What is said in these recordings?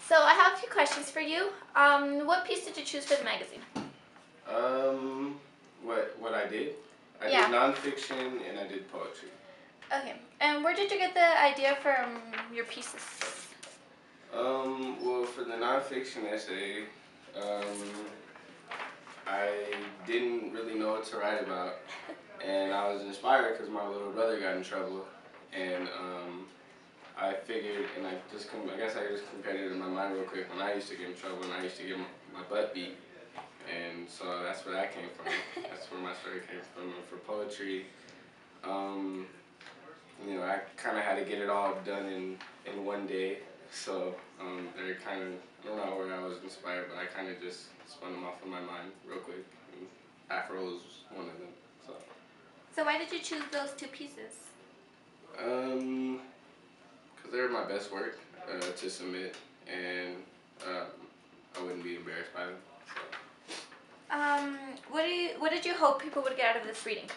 So I have a few questions for you. What piece did you choose for the magazine? What I did? I Yeah. did nonfiction and I did poetry. Okay. And where did you get the idea from your pieces? Well, for the nonfiction essay, I didn't really know what to write about, and I was inspired because my little brother got in trouble, and I figured, and I guess I just compared it in my mind real quick when I used to get in trouble and I used to get my butt beat. And so that's where that came from. That's where my story came from. And for poetry, I kind of had to get it all done in one day. So they're kind of, I don't know where I was inspired, but I kind of just spun them off in my mind real quick. And Afro was one of them. So why did you choose those two pieces? Because they're my best work to submit, and I wouldn't be embarrassed by them. So. What did you hope people would get out of this reading?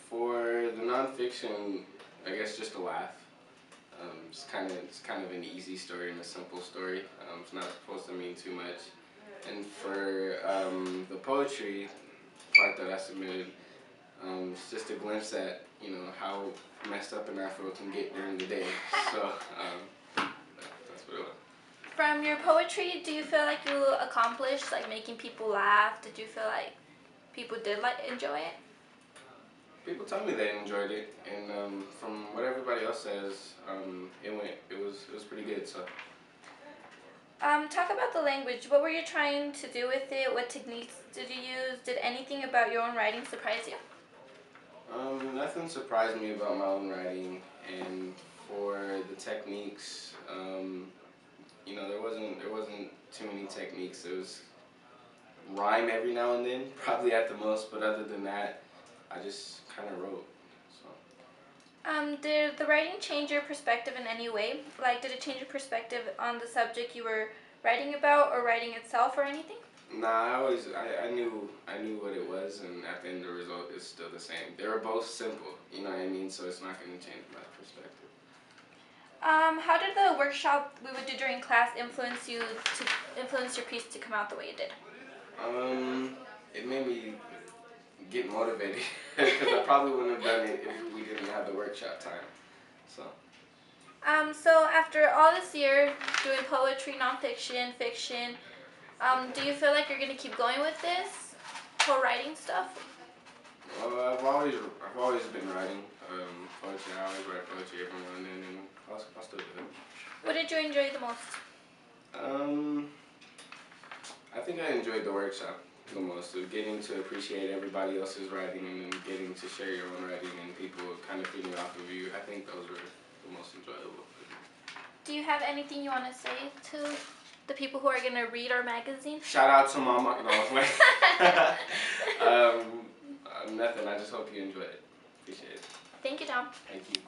For the nonfiction, I guess just a laugh. It's kind of an easy story and a simple story. It's not supposed to mean too much. And for the poetry part that I submitted, it's just a glimpse at how messed up an Afro can get during the day. So that's what it was. From your poetry, do you feel like you accomplished making people laugh? Did you feel like people did enjoy it? People tell me they enjoyed it, and from what everybody else says, it was pretty good. So. Talk about the language. What were you trying to do with it? What techniques did you use? Did anything about your own writing surprise you? Nothing surprised me about my own writing, and for the techniques, there wasn't too many techniques. It was rhyme every now and then, probably at the most, but other than that, I just kind of wrote. So. Did the writing change your perspective in any way? Did it change your perspective on the subject you were writing about, or writing itself, or anything? Nah, I knew what it was, and at the end the result is still the same. They were both simple, you know what I mean? So it's not going to change my perspective. How did the workshop we would do during class influence your piece to come out the way it did? It made me get motivated because I probably wouldn't have done it if we didn't have the workshop time. So. So after all this year doing poetry, nonfiction, fiction, do you feel like you're gonna keep going with this whole writing stuff? I've always been writing poetry. I always write poetry every now and then, and I'll still do it. What did you enjoy the most? I think I enjoyed the workshop the most, of getting to appreciate everybody else's writing and then getting to share your own writing and people kind of feeding off of you. I think those were the most enjoyable. Do you have anything you want to say to the people who are going to read our magazine? Shout out to Mama. No, nothing. I just hope you enjoy it. Appreciate it. Thank you, Tom. Thank you.